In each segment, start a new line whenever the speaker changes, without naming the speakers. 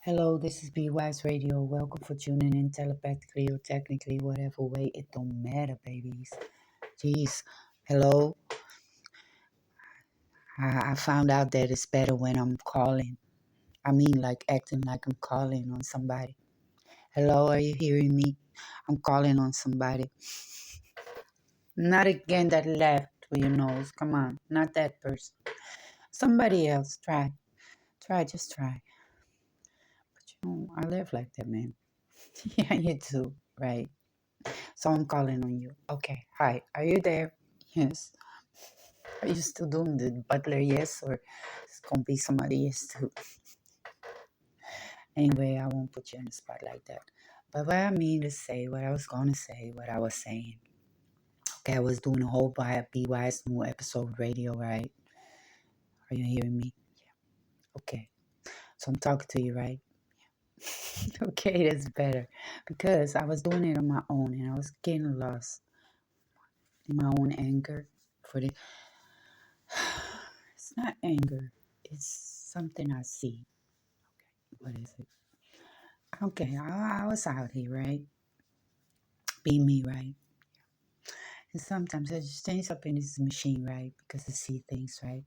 Hello, this is BY's Radio. Welcome for tuning in telepathically or technically, whatever way. It don't matter, babies. Jeez. Hello. I found out that it's better when I'm calling. I mean, like acting like I'm calling on somebody. Hello, are you hearing me? I'm calling on somebody. Not again that left with your nose. Come on, not that person. Somebody else. Try. Try, just try. But I live like that, man. Yeah, you too, right? So I'm calling on you. Okay. Hi. Are you there? Yes. Are you still doing the butler? Yes. Or it's going to be somebody else too. Anyway, I won't put you in the spot like that. But what I mean to say, what I was going to say, what I was saying. Okay. I was doing a whole BY's new episode radio, right? Are you hearing me? Okay. So I'm talking to you, right? Okay. That's better. Because I was doing it on my own and I was getting lost in my own anger for the It's not anger. It's something I see. What is it? Okay, I was out here, right? Be me, right? And sometimes I just change up in this machine, right? Because I see things, right?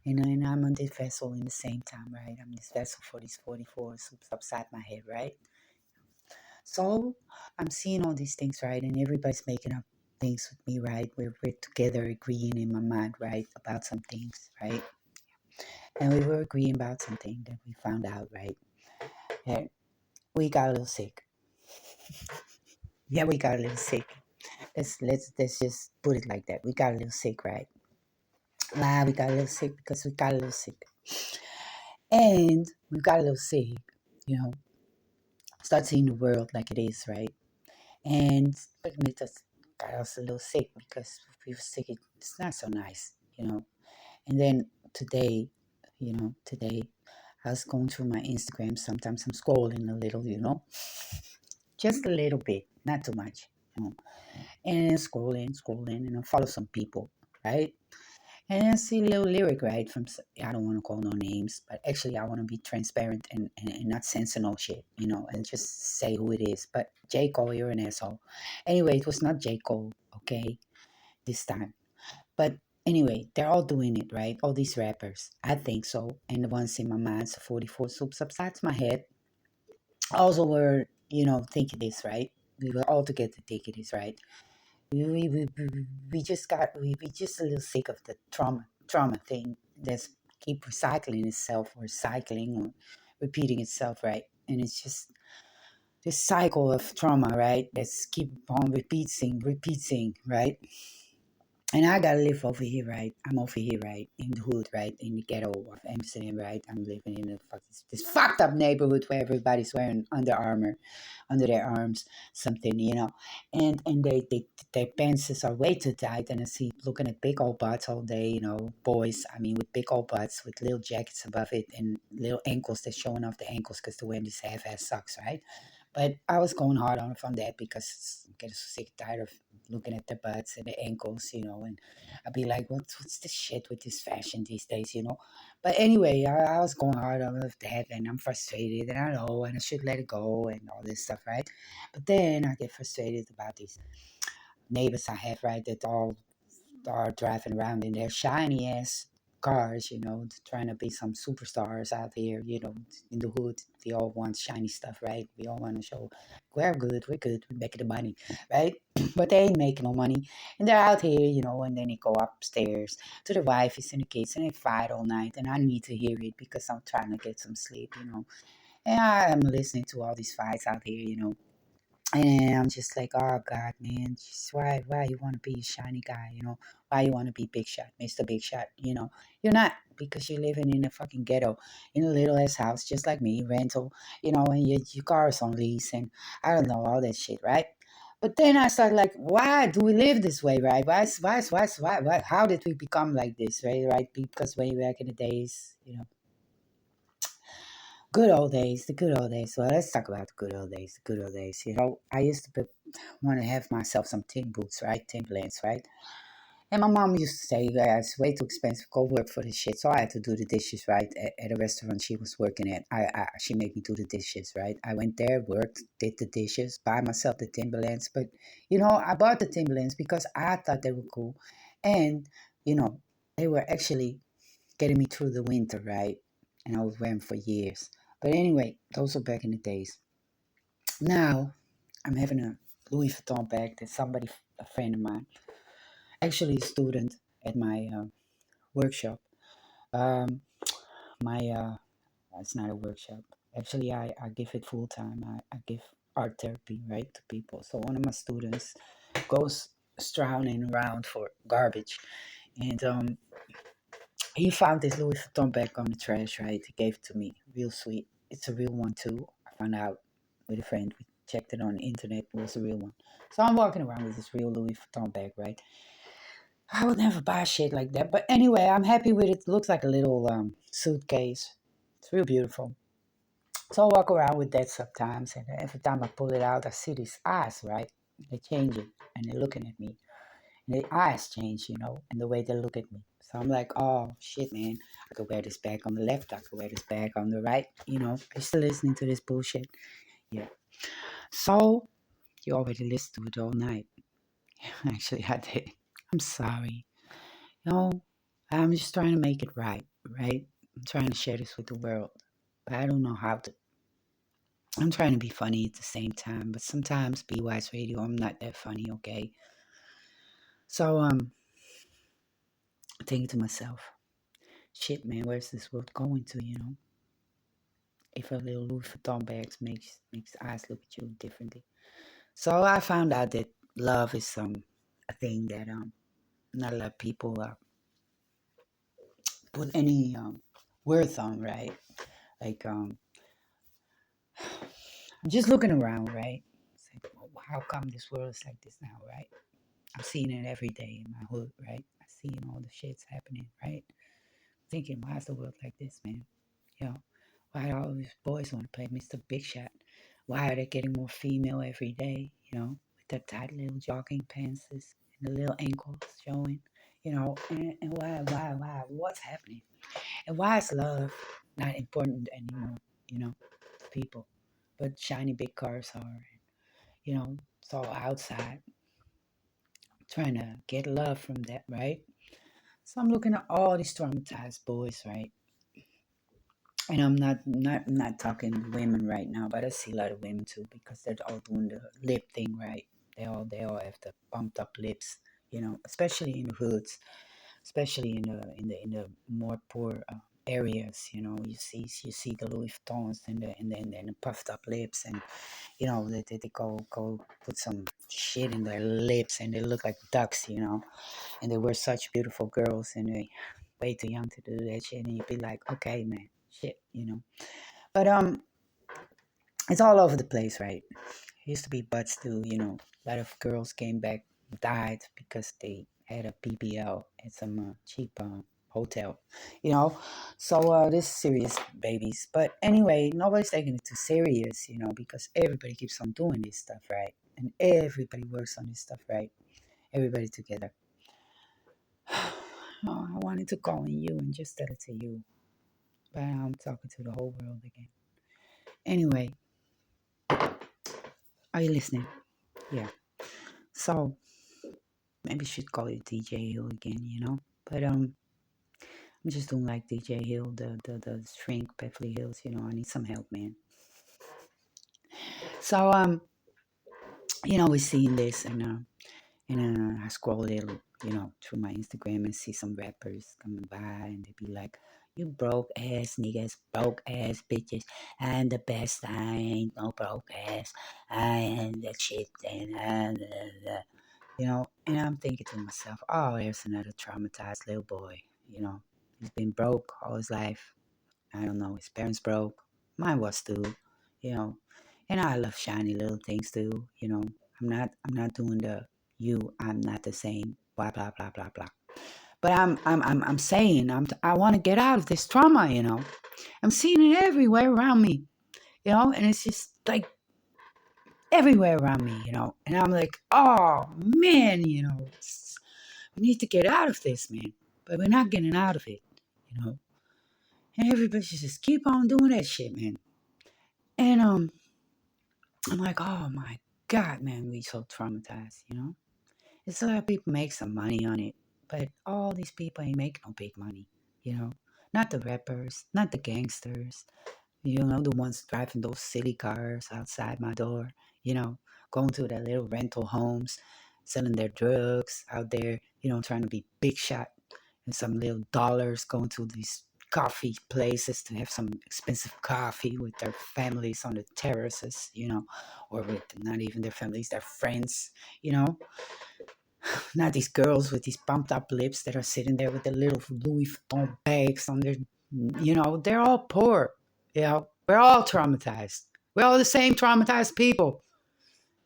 And I'm on this vessel in the same time, right? I'm this vessel for these 44 soups upside my head, right? So I'm seeing all these things, right? And everybody's making up things with me, right? We're together agreeing in my mind, right? About some things, right? And we were agreeing about something that we found out, right? And we got a little sick. Yeah, we got a little sick. Let's just put it like that. We got a little sick, right? We got a little sick because we got a little sick. And we got a little sick, you know, start seeing the world like it is, right? And it made us got us a little sick because if we were sick, it's not so nice, you know. And then today I was going through my Instagram. Sometimes I'm scrolling a little, just a little bit, not too much, and scrolling, and I follow some people, right? And I see a little lyric, right? I don't want to call no names, but actually, I want to be transparent and not censor no shit, and just say who it is. But J. Cole, you're an asshole. Anyway, it was not J. Cole, okay, this time. But anyway, they're all doing it, right? All these rappers. I think so. And the ones in my mind, so 44 soups upsides my head, also were, thinking this, right? We were all together thinking this, right? We just we just a little sick of the trauma thing that's keep recycling itself or cycling or repeating itself, right? And it's just this cycle of trauma, right? That's keep on repeating, right? And I gotta live over here, right? I'm over here, right? In the hood, right? In the ghetto of Amsterdam, right? I'm living in this fucked up neighborhood where everybody's wearing Under Armour under their arms, something, and their pants are way too tight. And I see looking at big old butts all day, boys. I mean, with big old butts with little jackets above it and little ankles that's showing off the ankles because they're wearing these half-ass socks, right? But I was going hard on from that because I'm getting so sick tired of looking at the butts and the ankles, and I'd be like, what's this shit with this fashion these days? But anyway, I was going hard on with that, and I'm frustrated, and I know, and I should let it go, and all this stuff, right? But then I get frustrated about these neighbors I have, right, that all are driving around in their shiny ass cars, trying to be some superstars out there, in the hood. We all want shiny stuff, right? We all want to show we're good, we're making the money, right? But they ain't making no money. And they're out here, and then they go upstairs to the wives and the kids and they fight all night. And I need to hear it because I'm trying to get some sleep. And I'm listening to all these fights out here. And I'm just like, oh God, man, just why you want to be a shiny guy, Why you want to be big shot, Mr. Big Shot, You're not because you're living in a fucking ghetto, in a little ass house, just like me, rental, and your car is on lease, and I don't know all that shit, right? But then I started like, why do we live this way, right? Why? How did we become like this, right? Right? Because way back in the days, good old days, the good old days. Well, let's talk about the good old days. The good old days. I used to want to have myself some tin boots, right? Timberlands, right? And my mom used to say, yeah, it's way too expensive. Go work for this shit. So I had to do the dishes, right? At a restaurant she was working at. She made me do the dishes, right? I went there, worked, did the dishes, buy myself the Timberlands. But, I bought the Timberlands because I thought they were cool. And, they were actually getting me through the winter, right? And I was wearing for years. But anyway, those were back in the days. Now, I'm having a Louis Vuitton bag that somebody, a friend of mine, actually a student at my workshop. Um, my It's not a workshop. Actually, I give it full time. I give art therapy, right, to people. So one of my students goes strolling around for garbage, and he found this Louis Vuitton bag on the trash, right? He gave it to me. Real sweet. It's a real one too. I found out with a friend. We checked it on the internet. It was a real one. So I'm walking around with this real Louis Vuitton bag, right? I would never buy shit like that. But anyway, I'm happy with it. It looks like a little suitcase. It's real beautiful. So I walk around with that sometimes, and every time I pull it out, I see these eyes, right? They change it, and they're looking at me. And the eyes change, and the way they look at me. So I'm like, oh, shit, man. I could wear this bag on the left. I could wear this bag on the right. Are you still listening to this bullshit? Yeah. So you already listened to it all night. Actually, I did. I'm sorry. I'm just trying to make it right, right? I'm trying to share this with the world, but I don't know how to. I'm trying to be funny at the same time, but sometimes BY's radio, I'm not that funny, okay? So thinking to myself, shit, man, where's this world going to? If a little Louis Vuitton bags makes eyes look at you differently. So I found out that love is a thing that not a lot of people put any worth on, right? Like I'm just looking around, right? It's like, well, how come this world is like this now, right? I'm seeing it every day in my hood, right? I see all the shit's happening, right? Thinking, why is the world like this, man? You know, why do all these boys want to play Mr. Big Shot? Why are they getting more female every day, with their tight little jogging pants and the little ankles showing, and what's happening? And why is love not important anymore, to people? But shiny big cars are, it's all outside, trying to get love from that, right? So I'm looking at all these traumatized boys, right? And I'm not talking women right now, but I see a lot of women too because they're all doing the lip thing, right? They all have the pumped up lips, especially in the hoods, especially in the more poor areas. You see the Louis Vuittons and the puffed up lips, and they go put some shit in their lips and they look like ducks, and they were such beautiful girls and they way too young to do that shit, and you'd be like, okay, man, shit. But it's all over the place, right? It used to be butts too, a lot of girls came back, died because they had a BBL at some cheap hotel, so this is serious, babies. But anyway, nobody's taking it too serious, because everybody keeps on doing this stuff, right? And everybody works on this stuff, right? Everybody together. Oh, I wanted to call on you and just tell it to you, but I'm talking to the whole world again. Anyway, are you listening? Yeah. So maybe you should call it DJ Hill again. But I'm just doing like DJ Hill, the shrink Beverly Hills. I need some help, man. So we seen this, and I scroll a little, through my Instagram and see some rappers coming by, and they be like, "You broke ass niggas, broke ass bitches, I'm the best. I ain't no broke ass. I am the shit." And I'm thinking to myself, "Oh, there's another traumatized little boy. He's been broke all his life. I don't know, his parents broke. Mine was too. You know, and I love shiny little things too. I'm not doing the I'm not the same. Blah blah blah blah blah. But I'm saying I want to get out of this trauma. I'm seeing it everywhere around me. And it's just like everywhere around me. And I'm like, oh man. We need to get out of this, man. But we're not getting out of it, you know. And everybody just keep on doing that shit, man. And I'm like, oh my God, man, we so traumatized, you know. It's a lot of people make some money on it, but all these people ain't making no big money, you know. Not the rappers, not the gangsters, you know, the ones driving those silly cars outside my door, you know, going to their little rental homes, selling their drugs out there, you know, trying to be big shot and some little dollars going to these coffee places to have some expensive coffee with their families on the terraces, you know, or with not even their families, their friends, you know, not these girls with these pumped up lips that are sitting there with their little Louis Vuitton bags on their, you know, they're all poor. You know, we're all traumatized. We're all the same traumatized people.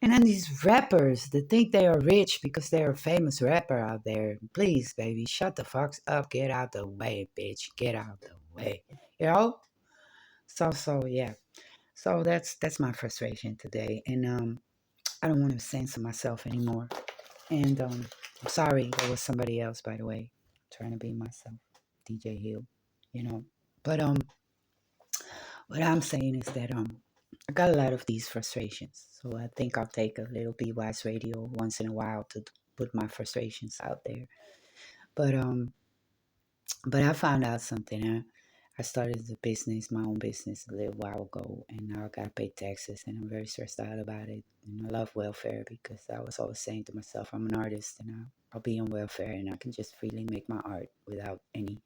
And then these rappers that think they are rich because they're a famous rapper out there. Please, baby, shut the fuck up. Get out the way, bitch. Get out the way. You know? So yeah. So that's my frustration today. And I don't want to censor myself anymore. And I'm sorry, there was somebody else, by the way, trying to be myself, DJ Hill, you know. But what I'm saying is that I got a lot of these frustrations, so I think I'll take a little Be Wise Radio once in a while to put my frustrations out there. But I found out something. I started the business, my own business, a little while ago, and now I got to pay taxes, and I'm very stressed out about it. And I love welfare because I was always saying to myself, I'm an artist, and I'll be on welfare, and I can just freely make my art without any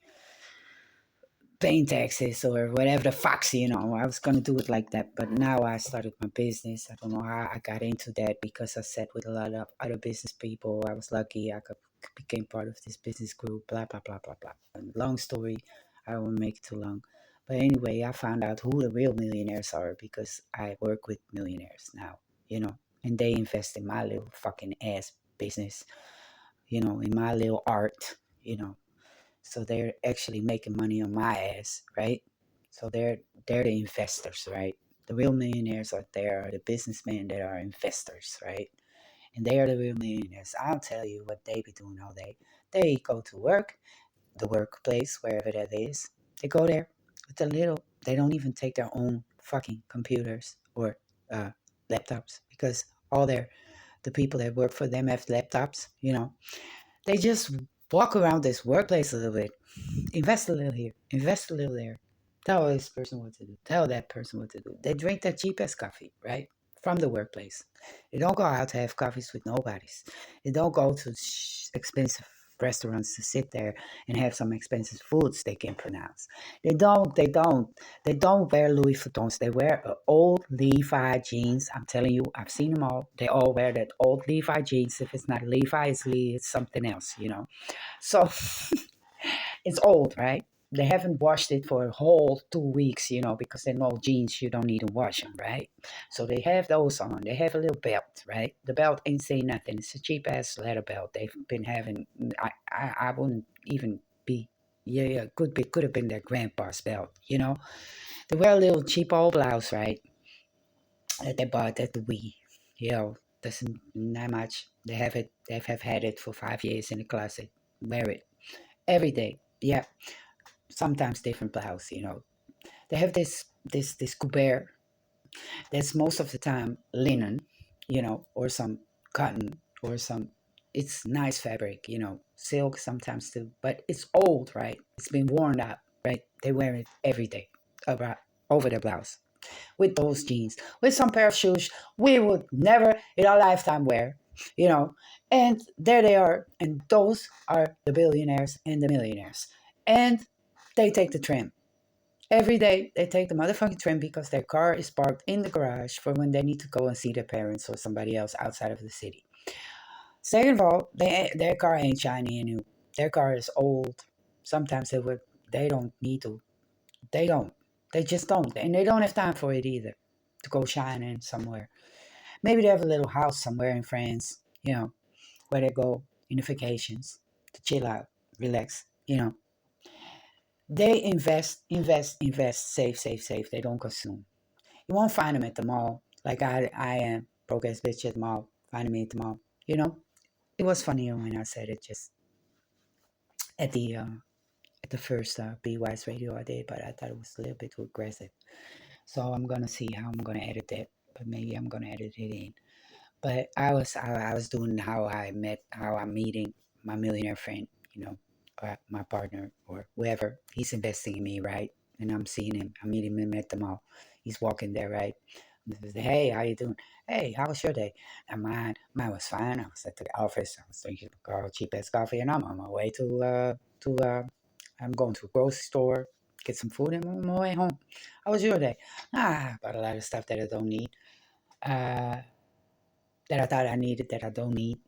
paying taxes or whatever the fuck, you know. I was gonna do it like that, but now I started my business. I don't know how I got into that because I sat with a lot of other business people. I was lucky I could became part of this business group. Blah blah blah blah blah. And long story, I won't make it too long. But anyway, I found out who the real millionaires are because I work with millionaires now, you know, and they invest in my little fucking ass business, you know, in my little art, you know, so they're actually making money on my ass, right? So they're the investors, right? The real millionaires are there, are the businessmen that are investors, right? And they are the real millionaires. I'll tell you what they be doing all day. They go to work, the workplace, wherever that is. They go there with a little. They don't even take their own fucking computers or uh, laptops because all the people that work for them have laptops. You know, they just walk around this workplace a little bit. Invest a little here, invest a little there. Tell this person what to do. Tell that person what to do. They drink the cheapest coffee, right? From the workplace. They don't go out to have coffees with nobodies. They don't go to expensive restaurants to sit there and have some expensive foods they can pronounce. They don't wear Louis Vuittons. They wear old Levi jeans. I'm telling you, I've seen them all. They all wear that old Levi jeans. If it's not Levi, it's Lee, it's something else, you know. So it's old, right? They haven't washed it for a whole 2 weeks, you know, because they know jeans, you don't need to wash them, right? So they have those on. They have a little belt, right? The belt ain't saying nothing. It's a cheap ass leather belt. They've been having, I wouldn't even be, yeah, could have been their grandpa's belt, you know? They wear a little cheap old blouse, right? That they bought at the Wii, you know, doesn't that much. They have had it for 5 years in the closet. Wear it every day. Yeah, sometimes different blouse, you know. They have this couvert that's most of the time linen, you know, or some cotton or some it's nice fabric, you know, silk sometimes too, but it's old, right? It's been worn out, right? They wear it every day about over their blouse with those jeans, with some pair of shoes we would never in our lifetime wear, you know. And there they are, and those are the billionaires and the millionaires. And they take the tram. Every day they take the motherfucking tram because their car is parked in the garage for when they need to go and see their parents or somebody else outside of the city. Second of all, their car ain't shiny and new. Their car is old. Sometimes they don't need to. They don't. They just don't. And they don't have time for it either to go shine in somewhere. Maybe they have a little house somewhere in France, you know, where they go in the vacations to chill out, relax, you know. They invest, save. They don't consume. You won't find them at the mall. Like I am broke ass bitch at the mall, finding me at the mall. You know, it was funnier when I said it just at the first Be Wise radio I did, but I thought it was a little bit too aggressive. So I'm gonna see how I'm gonna edit that, but maybe I'm gonna edit it in. But I was doing how I'm meeting my millionaire friend, you know, my partner or whoever. He's investing in me, right? And I'm seeing him. I meet him at the mall. He's walking there, right? And he says, hey, how you doing? Hey, how was your day? And mine was fine. I was at the office. I was drinking cheap ass coffee, and I'm on my way to I'm going to a grocery store, get some food, and I'm on my way home. How was your day? Bought a lot of stuff that I don't need. Uh, that I thought I needed that I don't need.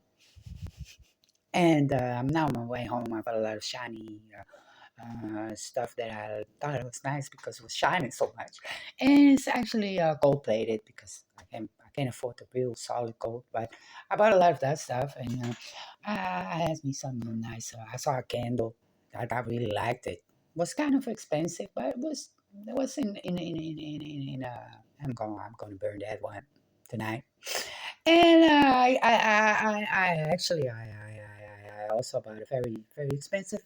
And I'm now on my way home. I bought a lot of shiny stuff that I thought it was nice because it was shining so much. And it's actually gold plated because I can't afford the real solid gold. But I bought a lot of that stuff, and I had me something nice. I saw a candle. I really liked it. It was kind of expensive, but it was I'm going to burn that one tonight. And I actually I also bought a very expensive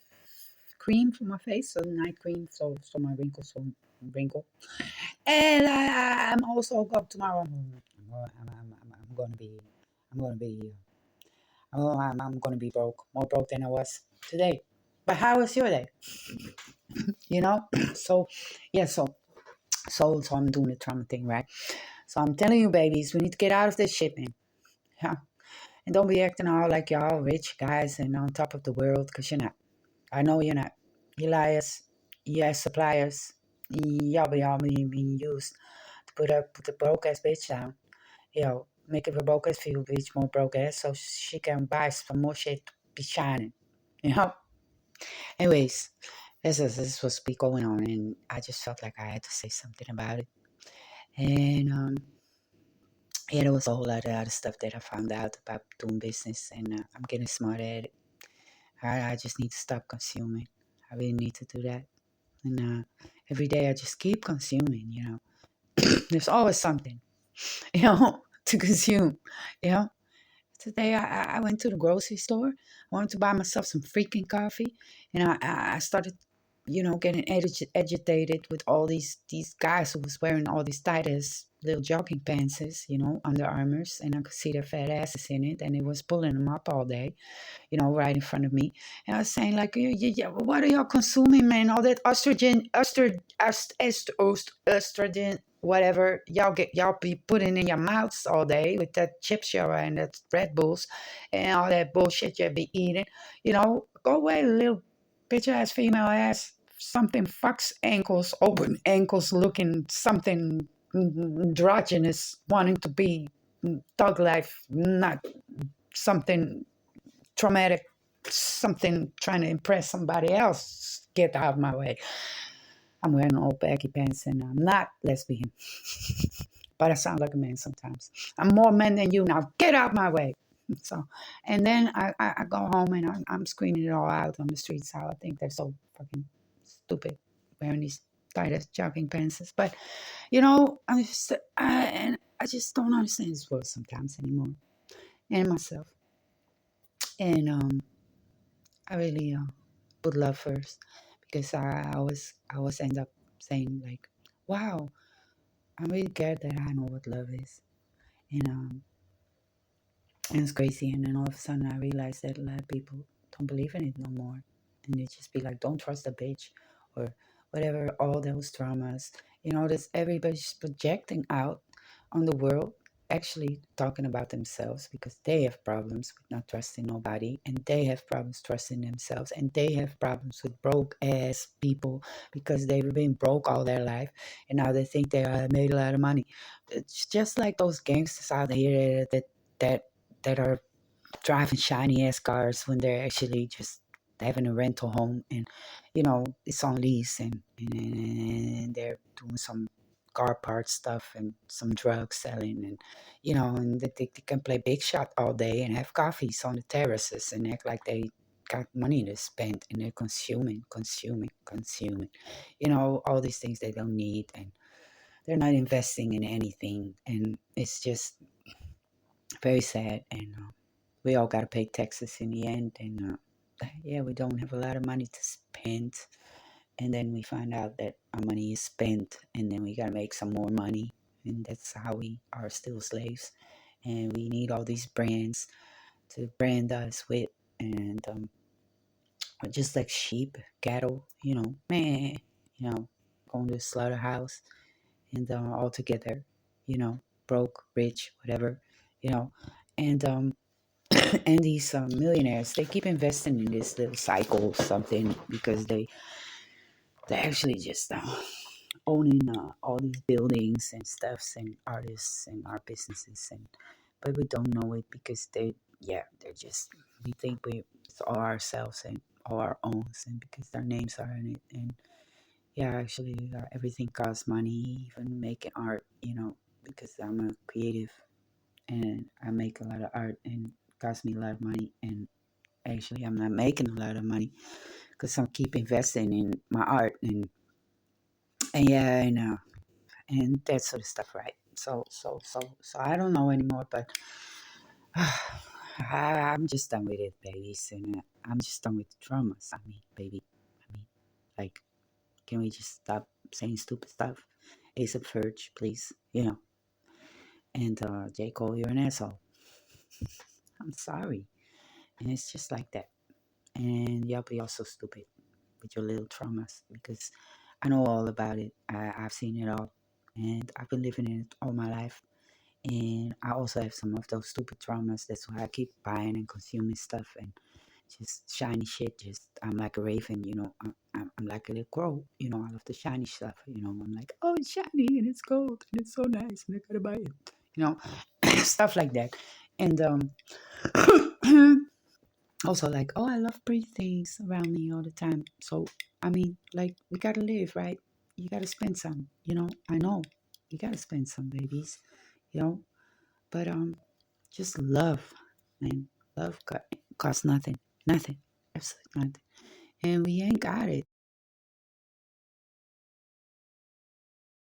cream for my face, so night cream, so my wrinkles don't wrinkle. And I'm also go tomorrow. I'm gonna be I'm gonna be I'm gonna be broke, more broke than I was today. But how was your day? You know, so yeah, so I'm doing the trauma thing, right? So I'm telling you, babies, we need to get out of this shit, man. Yeah. And don't be acting all like y'all rich guys and on top of the world, because you're not. I know you're not. You liars, you ass suppliers, y'all be all being used to put the broke ass bitch down. You know, make it a broke ass feel bitch more broke ass so she can buy some more shit to be shining. You know? Anyways, this was be going on, and I just felt like I had to say something about it. And yeah, there was a whole lot of other stuff that I found out about doing business, and I'm getting smart at it. I just need to stop consuming. I really need to do that. And every day I just keep consuming, you know. There's always something, you know, to consume, you know. Today I went to the grocery store. I wanted to buy myself some freaking coffee. And I started, you know, getting agitated with all these guys who was wearing all these tight ass little jogging pants, you know, Under Armours. And I could see their fat asses in it. And it was pulling them up all day, you know, right in front of me. And I was saying, like, yeah, what are y'all consuming, man? All that estrogen, whatever y'all be putting in your mouths all day with that chip shower and that Red Bulls and all that bullshit you be eating. You know, go away, little bitch ass female ass. Something fucks ankles, open ankles, looking something androgynous, wanting to be thug life, not something traumatic, something trying to impress somebody else. Get out of my way. I'm wearing old baggy pants and I'm not lesbian. But I sound like a man sometimes. I'm more man than you now. Get out of my way. So, and then I go home and I'm screaming it all out on the streets how I think they're so fucking stupid wearing these tightest jogging pants. But, you know, and I just don't understand this world sometimes anymore. And myself. And I really put love first because I always end up saying like, wow, I'm really glad that I know what love is. And and it's crazy. And then all of a sudden I realized that a lot of people don't believe in it no more. And they just be like, don't trust a bitch or whatever, all those dramas. You know, this everybody's projecting out on the world, actually talking about themselves because they have problems with not trusting nobody and they have problems trusting themselves and they have problems with broke ass people because they've been broke all their life and now they think they made a lot of money. It's just like those gangsters out here that that are driving shiny ass cars when they're actually just having a rental home and you know it's on lease and they're doing some car part stuff and some drug selling and you know and they can play big shot all day and have coffees on the terraces and act like they got money to spend and they're consuming you know all these things they don't need and they're not investing in anything and it's just very sad and we all got to pay taxes in the end and yeah, we don't have a lot of money to spend, and then we find out that our money is spent, and then we gotta make some more money, and that's how we are still slaves. And we need all these brands to brand us with, and just like sheep, cattle, man, going to the slaughterhouse, and all together, you know, broke, rich, whatever, you know, and and these millionaires, they keep investing in this little cycle or something because they actually just owning all these buildings and stuffs and artists and art businesses, and but we don't know it because they're just, we think it's all ourselves and all our owns, and because their names are in it. And yeah, actually, everything costs money, even making art, because I'm a creative and I make a lot of art and it costs me a lot of money. And actually, I'm not making a lot of money because I keep investing in my art, and yeah, I know, and that sort of stuff, right? So I don't know anymore, but I'm just done with it, babies, and I'm just done with the dramas. I mean, baby, I mean, like, can we just stop saying stupid stuff? Ace of Verge, please, and J. Cole, you're an asshole. I'm sorry, and it's just like that. And y'all be also stupid with your little traumas because I know all about it. I've seen it all, and I've been living in it all my life. And I also have some of those stupid traumas. That's why I keep buying and consuming stuff and just shiny shit. Just I'm like a raven, I'm like a little crow. I love the shiny stuff. I'm like, oh, it's shiny and it's gold and it's so nice and I gotta buy it. You know, stuff like that. And also like, oh, I love pretty things around me all the time. So I mean, like, we gotta live, right? You gotta spend some. I know you gotta spend some, babies. You know, but just love, man. Love costs nothing, nothing, absolutely nothing, and we ain't got it.